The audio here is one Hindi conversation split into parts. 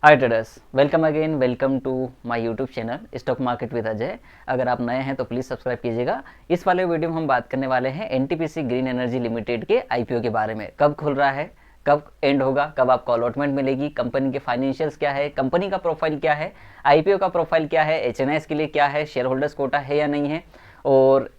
Hi traders, welcome again, welcome to my YouTube channel stock market with Ajay. अगर आप नए हैं तो प्लीज़ सब्सक्राइब कीजिएगा। इस वाले वीडियो में हम बात करने वाले हैं एनटीपीसी ग्रीन एनर्जी लिमिटेड के आईपीओ के बारे में। कब खुल रहा है, कब एंड होगा, कब आपको अलॉटमेंट मिलेगी, कंपनी के फाइनेंशियल्स क्या है, कंपनी का प्रोफाइल क्या है, आईपीओ का प्रोफाइल क्या है, एचएनआईएस के लिए क्या है, शेयर होल्डर्स कोटा है या नहीं है, और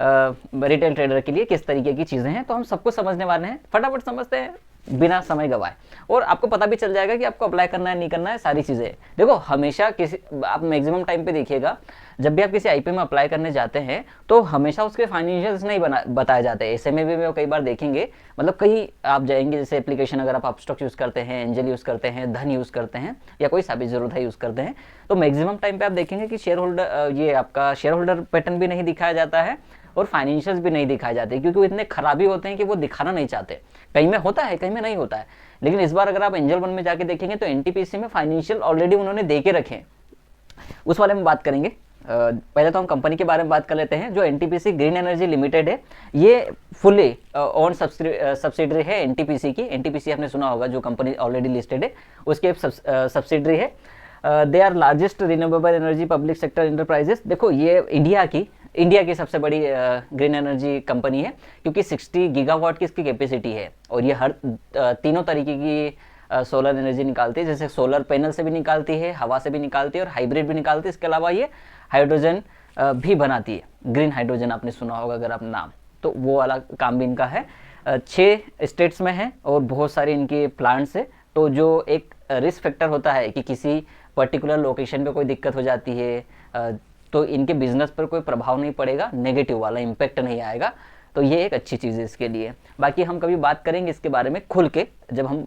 रिटेल ट्रेडर के लिए किस तरीके की चीज़ें हैं, तो हम सबको समझने वाले हैं। फटाफट समझते हैं बिना समय गवाए, और आपको पता भी चल जाएगा कि आपको अप्लाई करना है नहीं करना है। सारी चीज़ें देखो, हमेशा किसी आप मैक्सिमम टाइम पे देखिएगा, जब भी आप किसी आईपीओ में अप्लाई करने जाते हैं तो हमेशा उसके फाइनेंशियल्स नहीं बताए जाते। ऐसे में भी कई बार देखेंगे, मतलब कहीं आप जाएंगे, जैसे एप्लीकेशन अगर आप अपस्टॉक यूज़ करते हैं, एंजल यूज़ करते हैं, धन यूज़ करते हैं, या कोई सा भी जरूरत है यूज़ करते हैं, तो मैक्सिमम टाइम पे आप देखेंगे कि शेयर होल्डर, ये आपका शेयर होल्डर पैटर्न भी नहीं दिखाया जाता है और फाइनेंशियल्स भी नहीं दिखाए जाते, क्योंकि वो इतने खराबी होते हैं कि वो दिखाना नहीं चाहते। कहीं में होता है, कहीं में नहीं होता है। लेकिन इस बार अगर आप एंजल वन में जाके देखेंगे तो एनटीपीसी में फाइनेंशियल ऑलरेडी उन्होंने दे के रखे हैं, उस वाले में बात करेंगे। पहले तो हम कंपनी के बारे में बात कर लेते हैं। जो एनटीपीसी ग्रीन एनर्जी लिमिटेड है, ये फुल्ली ओन सब्सिडरी है एनटीपीसी की। एनटीपीसी आपने सुना होगा, जो कंपनी ऑलरेडी लिस्टेड है उसके सब्सिडरी है। They are largest renewable energy public sector enterprises. देखो, ये इंडिया की सबसे बड़ी ग्रीन एनर्जी कंपनी है, क्योंकि 60 गीगावाट की इसकी कैपेसिटी है, और ये हर तीनों तरीके की सोलर एनर्जी निकालती है। जैसे सोलर पैनल से भी निकालती है, हवा से भी निकालती है, और हाइब्रिड भी निकालती है। इसके अलावा ये हाइड्रोजन भी बनाती है। ग्रीन हाइड्रोजन आपने सुना होगा अगर आप नाम, तो वो वाला काम भी इनका है। 6 स्टेट्स में है और बहुत सारे इनके प्लांट्स है। तो जो एक रिस्क फैक्टर होता है कि किसी पर्टिकुलर लोकेशन पे कोई दिक्कत हो जाती है, तो इनके बिजनेस पर कोई प्रभाव नहीं पड़ेगा, नेगेटिव वाला इम्पैक्ट नहीं आएगा। तो ये एक अच्छी चीज़ है इसके लिए। बाकी हम कभी बात करेंगे इसके बारे में खुल के, जब हम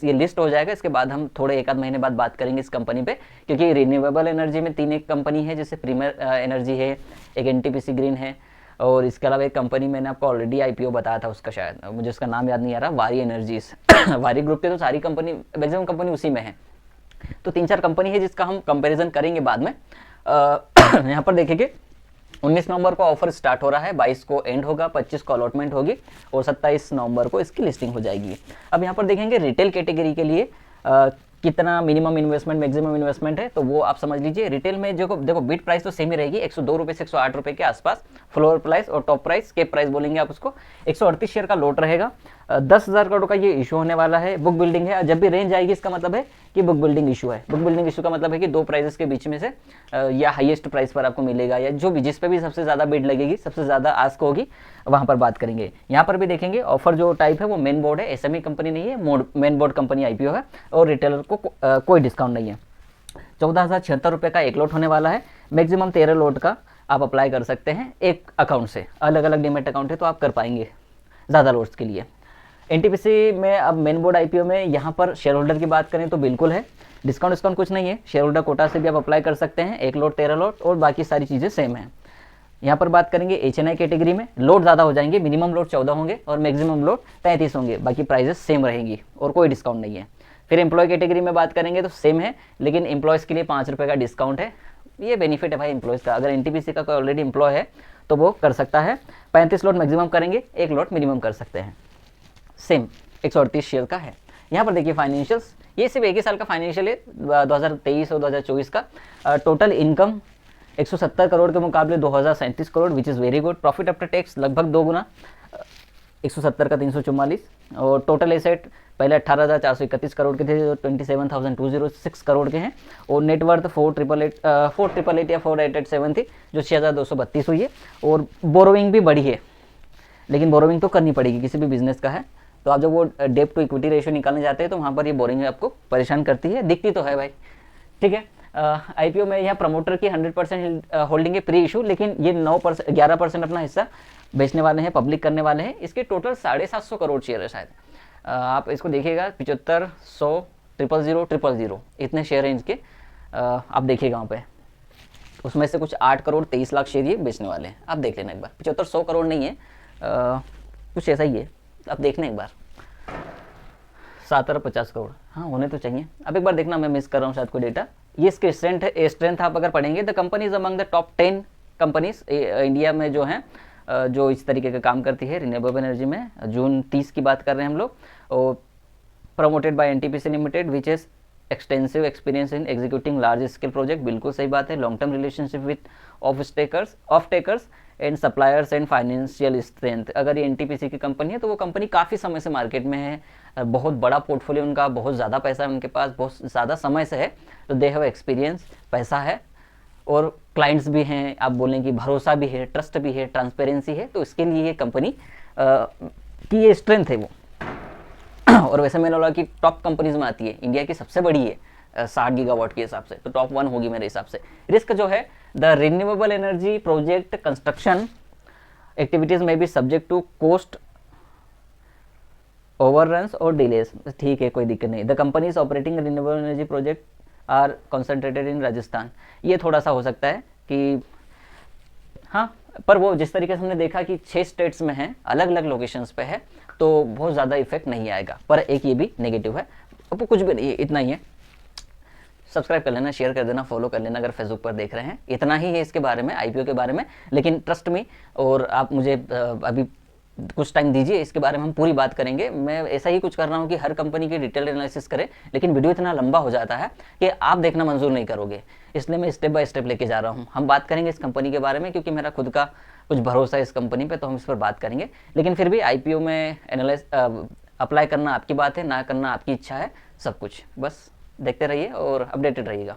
ये लिस्ट हो जाएगा, इसके बाद हम थोड़े एक आध महीने बाद बात करेंगे इस कंपनी पे। क्योंकि रिन्यूएबल एनर्जी में 3 एक कंपनी है, जैसे प्रीमियर एनर्जी है, एक एनटीपीसी ग्रीन है, और इसके अलावा एक कंपनी मैंने आपको ऑलरेडी आईपीओ बताया था, उसका शायद मुझे उसका नाम याद नहीं आ रहा, वारी एनर्जीज। वारी ग्रुप के तो सारी कंपनी, मैक्सिमम कंपनी उसी में है। तो 3-4 कंपनी है जिसका हम कंपैरिजन करेंगे बाद में। यहाँ पर देखेंगे 19 नवंबर को ऑफर स्टार्ट हो रहा है, 22 को एंड होगा, 25 को अलॉटमेंट होगी, और 27 नवंबर को इसकी लिस्टिंग हो जाएगी। अब यहाँ पर देखेंगे रिटेल कैटेगरी के लिए कितना मिनिमम इन्वेस्टमेंट, मैक्सिमम इन्वेस्टमेंट है, तो वो आप समझ लीजिए। रिटेल में जो देखो, बिड प्राइस तो सेम ही रहेगी, 102 रुपये से 108 रुपये के आसपास फ्लोर प्राइस, और टॉप प्राइस, कैप प्राइस बोलेंगे आप उसको, 138 शेयर का लोट रहेगा। 10,000 करोड़ का ये इशू होने वाला है। बुक बिल्डिंग है, जब भी रेंज आएगी इसका मतलब है कि बुक बिल्डिंग इशू है। बुक बिल्डिंग इशू का मतलब है कि 2 प्राइसेस के बीच में से या हाईएस्ट प्राइस पर आपको मिलेगा, या जो भी जिस पे भी सबसे ज़्यादा बिड लगेगी, सबसे ज़्यादा आस्क होगी, वहाँ पर बात करेंगे। यहाँ पर भी देखेंगे ऑफर जो टाइप है वो मेन बोर्ड है, एसएमई कंपनी नहीं है, मेन बोर्ड कंपनी आईपीओ है, और रिटेलर को कोई डिस्काउंट नहीं है। 14,076 रुपये का एक लोट होने वाला है। मैक्सिमम 13 लोट का आप अप्लाई कर सकते हैं एक अकाउंट से। अलग अलग डीमेट अकाउंट है तो आप कर पाएंगे ज़्यादा लोट्स के लिए। एनटीपीसी में अब मेन बोर्ड आईपीओ में यहाँ पर शेयर होल्डर की बात करें तो बिल्कुल है, डिस्काउंट कुछ नहीं है। शेयर होल्डर कोटा से भी आप अप्लाई कर सकते हैं, एक लोट 13 लोट, और बाकी सारी चीज़ें सेम है। यहाँ पर बात करेंगे एचएनआई कैटेगरी में, लोट ज़्यादा हो जाएंगे, मिनिमम लोट 14 होंगे और मैक्सिमम लोट 33 होंगे, बाकी प्राइजेस सेम रहेंगी और कोई डिस्काउंट नहीं है। फिर एम्प्लॉय कैटेगरी में बात करेंगे तो सेम है, लेकिन एम्प्लॉयज़ के लिए 5 रुपये का डिस्काउंट है। ये बेनिफिट है भाई एम्प्लॉयज़ का, अगर एनटीपीसी का कोई ऑलरेडी एम्प्लॉय है तो वो कर सकता है। 35 लोट मैक्सिमम करेंगे, 1 लोट मिनिमम कर सकते हैं। सेम 138 शेयर का है। यहाँ पर देखिए फाइनेंशियल्स, ये सिर्फ 1 ही साल का फाइनेंशियल है, 2023 और 2024 का। टोटल इनकम 170 करोड़ के मुकाबले 2037 crore, which is very good. Profit after tax लगभग 2 गुना, 170 का 344। और टोटल एसेट पहले 18,431 करोड़ के थे, जो 27,206 करोड़ के हैं। और नेटवर्थ 4,888 या 4,887 थी, जो 6,232 हुई है। और बोरोइंग भी बढ़ी है, लेकिन बोरोइंग तो करनी पड़ेगी, किसी भी बिजनेस का है। तो आप जब वो डेट टू इक्विटी रेशियो निकालने जाते हैं तो वहाँ पर ये बोरिंग आपको परेशान करती है, दिखती तो है भाई, ठीक है। आईपीओ में यहाँ प्रमोटर की 100% होल्डिंग है प्री इशू, लेकिन ये 11% अपना हिस्सा बेचने वाले हैं, पब्लिक करने वाले हैं। इसके टोटल 750 करोड़ शेयर है शायद। आप इसको देखिएगा, 75, 100, 000, 000 इतने शेयर हैं इसके। आप देखिएगा वहाँ पे, उसमें से कुछ 8 करोड़ 23 लाख शेयर ये बेचने वाले हैं। आप देख लेना एक बार, 75-100 करोड़ नहीं है, कुछ ऐसा ही है, आप देखना एक बार। 7 अरब 50 करोड़, हाँ होने तो चाहिए। अब एक बार देखना, मैं मिस कर रहा हूँ शायद कोई डेटा। ये इसके स्ट्रेंथ आप अगर पढ़ेंगे, the company is among the top 10 companies India में जो हैं, जो इस तरीके का काम करती है रिन्यूएबल एनर्जी में। जून 30 की बात कर रहे हैं हम लोग। और promoted by NTPC limited which is extensive experience in executing large scale project, बिल्कुल सही बात है। Long term relationship width of takers and suppliers and financial strength. अगर ये एनटीपीसी की कंपनी है तो वो कंपनी काफ़ी समय से मार्केट में है, बहुत बड़ा पोर्टफोलियो उनका, बहुत ज़्यादा पैसा है उनके पास, बहुत ज़्यादा समय से है, तो दे हैव एक्सपीरियंस, पैसा है और क्लाइंट्स भी हैं, आप बोलें कि भरोसा भी है, ट्रस्ट भी है, ट्रांसपेरेंसी है, तो इसके लिए ये कंपनी की ये स्ट्रेंथ है वो। और वैसे मैंने बोला कि टॉप कंपनीज में आती है, इंडिया की सबसे बड़ी है 60 गीगावाट के हिसाब से, तो टॉप 1 होगी मेरे हिसाब से। रिस्क जो है, the renewable energy project construction activities में भी सब्जेक्ट टू कोस्ट ओवररन्स और डिलेस, ठीक है, कोई दिक्कत नहीं। The companies operating renewable energy project are concentrated in Rajasthan, ये थोड़ा सा हो सकता है कि हाँ, पर वो जिस तरीके से हमने देखा कि 6 स्टेट्स में है, अलग अलग लोकेशंस पे है, तो बहुत ज़्यादा इफेक्ट नहीं आएगा। पर एक ये भी नेगेटिव है, अब कुछ भी नहीं, इतना ही है। सब्सक्राइब कर लेना, शेयर कर देना, फॉलो कर लेना अगर फेसबुक पर देख रहे हैं। इतना ही है इसके बारे में, आईपीओ के बारे में, लेकिन ट्रस्ट मी, और आप मुझे अभी कुछ टाइम दीजिए, इसके बारे में हम पूरी बात करेंगे। मैं ऐसा ही कुछ कर रहा हूँ कि हर कंपनी की डिटेल एनालिसिस करें, लेकिन वीडियो इतना लंबा हो जाता है कि आप देखना मंजूर नहीं करोगे, इसलिए मैं स्टेप बाय स्टेप लेके जा रहा हूँ। हम बात करेंगे इस कंपनी के बारे में क्योंकि मेरा खुद का कुछ भरोसा है इस कंपनी पे, तो हम इस पर बात करेंगे। लेकिन फिर भी आईपीओ में अप्लाई करना आपकी बात है, ना करना आपकी इच्छा है, सब कुछ। बस देखते रहिए और अपडेटेड रहिएगा।